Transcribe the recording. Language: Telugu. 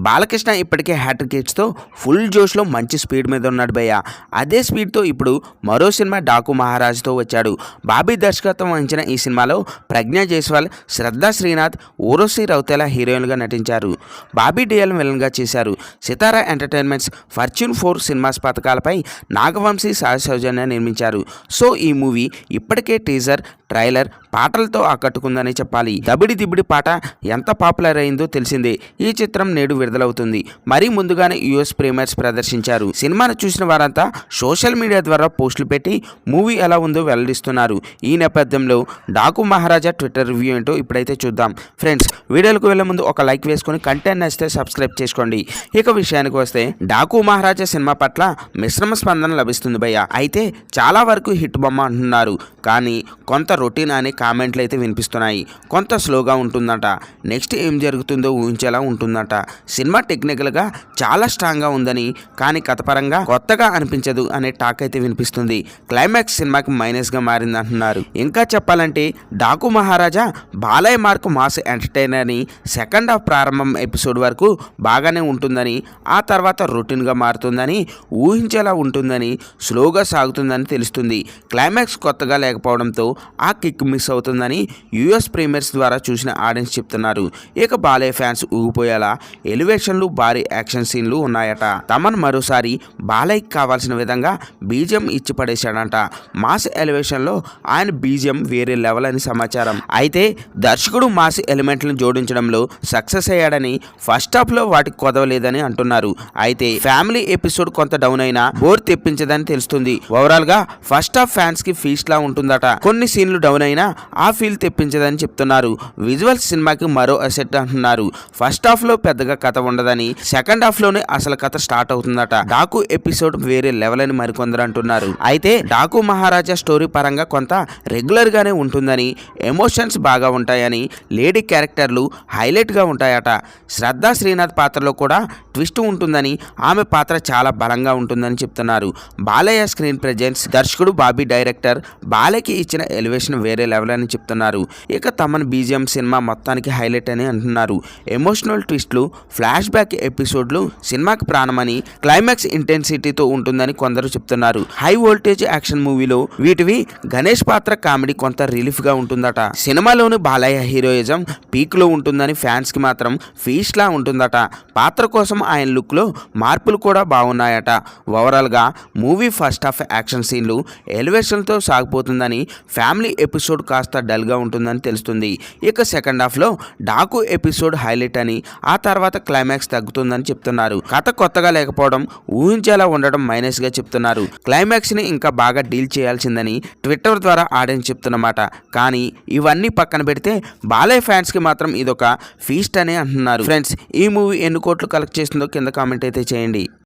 బాలకృష్ణ ఇప్పటికే హ్యాట్రిక్ హిట్స్తో ఫుల్ జోష్లో మంచి స్పీడ్ మీద ఉన్నాడు భయ్య. అదే స్పీడ్తో ఇప్పుడు మరో సినిమా డాకు మహారాజ్తో వచ్చాడు. బాబీ దర్శకత్వం వహించిన ఈ సినిమాలో ప్రజ్ఞా జైస్వాల్, శ్రద్ధా శ్రీనాథ్, ఊర్వశి రౌతేలా హీరోయిన్గా నటించారు. బాబీ డియల్ విలన్గా చేశారు. సితారా ఎంటర్టైన్మెంట్స్ ఫార్చ్యూన్ 4 సినిమాస్ పథకాలపై నాగవంశీ సౌజన్య నిర్మించారు. సో ఈ మూవీ ఇప్పటికే టీజర్, ట్రైలర్, పాటలతో ఆకట్టుకుందని చెప్పాలి. దబిడి దిబిడి పాట ఎంత పాపులర్ అయిందో తెలిసిందే. ఈ చిత్రం నేడు విడుదలవుతుంది. మరీ ముందుగానే యుఎస్ ప్రీమియర్స్ ప్రదర్శించారు. సినిమాను చూసిన వారంతా సోషల్ మీడియా ద్వారా పోస్టులు పెట్టి మూవీ ఎలా ఉందో వెల్లడిస్తున్నారు. ఈ నేపథ్యంలో డాకు మహారాజా ట్విట్టర్ రివ్యూ ఏంటో ఇప్పుడైతే చూద్దాం. ఫ్రెండ్స్, వీడియోలకు వెళ్లే ముందు ఒక లైక్ వేసుకొని కంటెంట్ నచ్చితే సబ్స్క్రైబ్ చేసుకోండి. ఇక విషయానికి వస్తే డాకు మహారాజా సినిమా పట్ల మిశ్రమ స్పందన లభిస్తుంది భయ్య. అయితే చాలా వరకు హిట్ బొమ్మ అంటున్నారు. కానీ కొంత రొటీన్ అనే కామెంట్లు అయితే వినిపిస్తున్నాయి. కొంత స్లోగా ఉంటుందట. నెక్స్ట్ ఏం జరుగుతుందో ఊహించేలా ఉంటుందట. సినిమా టెక్నికల్గా చాలా స్ట్రాంగ్గా ఉందని, కానీ కథపరంగా కొత్తగా అనిపించదు అనే టాక్ అయితే వినిపిస్తుంది. క్లైమాక్స్ సినిమాకి మైనస్గా మారింది అంటున్నారు. ఇంకా చెప్పాలంటే డాకు మహారాజా బాలయ్య మార్క్ మాస్ ఎంటర్టైనర్ అని, సెకండ్ హాఫ్ ప్రారంభం ఎపిసోడ్ వరకు బాగానే ఉంటుందని, ఆ తర్వాత రొటీన్గా మారుతుందని, ఊహించేలా ఉంటుందని, స్లోగా సాగుతుందని తెలుస్తుంది. క్లైమాక్స్ కొత్తగా లేకపోవడంతో ఆ కిక్ మిస్ అవుతుందని యుఎస్ ప్రీమియర్స్ ద్వారా చూసిన ఆడియన్స్ చెప్తున్నారు. ఇక బాలయ్య ఫ్యాన్స్ ఊగిపోయేలా ఎలివేషన్లు, భారీ యాక్షన్ సీన్లు ఉన్నాయట. తమన్ మరోసారి బాలయ్యకి కావాల్సిన విధంగా బీజిఎం ఇచ్చి పడేశాడంట. మాస్ ఎలివేషన్లో ఆయన బీజిఎం వేరే లెవెల్ అని సమాచారం. అయితే దర్శకుడు మాస్ ఎలిమెంట్లను జోడించడంలో సక్సెస్ అయ్యాడని, ఫస్ట్ హాఫ్లో వాటికి కొదవలేదని అంటున్నారు. అయితే ఫ్యామిలీ ఎపిసోడ్ కొంత డౌన్ అయినా బోర్ తెప్పించదని తెలుస్తుంది. ఓవరాల్గా ఫస్ట్ హాఫ్ ఫ్యాన్స్కి ఫీస్ట్ లా ఉంటుందట. కొన్ని సీన్లు డౌన్ అయినా ఆ ఫీల్ తెప్పించదని చెప్తున్నారు. విజువల్స్ సినిమాకి మరో అసెట్ అంటున్నారు. ఫస్ట్ హాఫ్ లో పెద్దగా కథ ఉండదని, సెకండ్ హాఫ్ లోనే అసలు కథ స్టార్ట్ అవుతుందట. డాకు ఎపిసోడ్ వేరే లెవెల్ అని మరికొందరు అంటున్నారు. అయితే డాకు మహారాజా స్టోరీ పరంగా కొంత రెగ్యులర్ గానే ఉంటుందని, ఎమోషన్స్ బాగా ఉంటాయని, లేడీ క్యారెక్టర్లు హైలైట్ గా ఉంటాయట. శ్రద్ధా శ్రీనాథ్ పాత్రలో కూడా ట్విస్ట్ ఉంటుందని, ఆమె పాత్ర చాలా బలంగా ఉంటుందని చెప్తున్నారు. బాలయ్య స్క్రీన్ ప్రెజెన్స్, దర్శకుడు బాబీ డైరెక్టర్ బాలయ్యకి ఇచ్చిన ఎలివేషన్ వేరే లెవెల్ అని చెప్తున్నారు. ఇక తమన్ బీజిఎం సినిమా మొత్తానికి హైలైట్ అని అంటున్నారు. ఎమోషనల్ ట్విస్ట్లు, ఫ్లాష్ బ్యాక్ ఎపిసోడ్లు సినిమాకి ప్రాణమని, క్లైమాక్స్ ఇంటెన్సిటీతో ఉంటుందని కొందరు చెప్తున్నారు. హై వోల్టేజ్ యాక్షన్ మూవీలో వీటివి గణేష్ పాత్ర కామెడీ కొంత రిలీఫ్ గా ఉంటుందట. సినిమాలోని బాలయ్య హీరోయిజం పీక్ లో ఉంటుందని, ఫ్యాన్స్ కి మాత్రం ఫీస్ట్ లా ఉంటుందట. పాత్ర కోసం ఆయన లుక్ లో మార్పులు కూడా బాగున్నాయట. ఓవరాల్ గా మూవీ ఫస్ట్ హాఫ్ యాక్షన్ సీన్లు, ఎలివేషన్తో సాగిపోతుందని, ఫ్యామిలీ ఎపిసోడ్ కాస్త డల్గా ఉంటుందని తెలుస్తుంది. ఇక సెకండ్ హాఫ్లో డాకు ఎపిసోడ్ హైలైట్ అని, ఆ తర్వాత క్లైమాక్స్ తగ్గుతుందని చెప్తున్నారు. కథ కొత్తగా లేకపోవడం, ఊహించేలా ఉండడం మైనస్గా చెప్తున్నారు. క్లైమాక్స్ని ఇంకా బాగా డీల్ చేయాల్సిందని ట్విట్టర్ ద్వారా ఆడియన్స్ చెప్తున్నమాట. కానీ ఇవన్నీ పక్కన పెడితే బాలయ్య ఫ్యాన్స్కి మాత్రం ఇదొక ఫీస్ట్ అనే అంటున్నారు. ఫ్రెండ్స్, ఈ మూవీ ఎన్ని కోట్లు కలెక్ట్ చేస్తుందో కింద కామెంట్ అయితే చేయండి.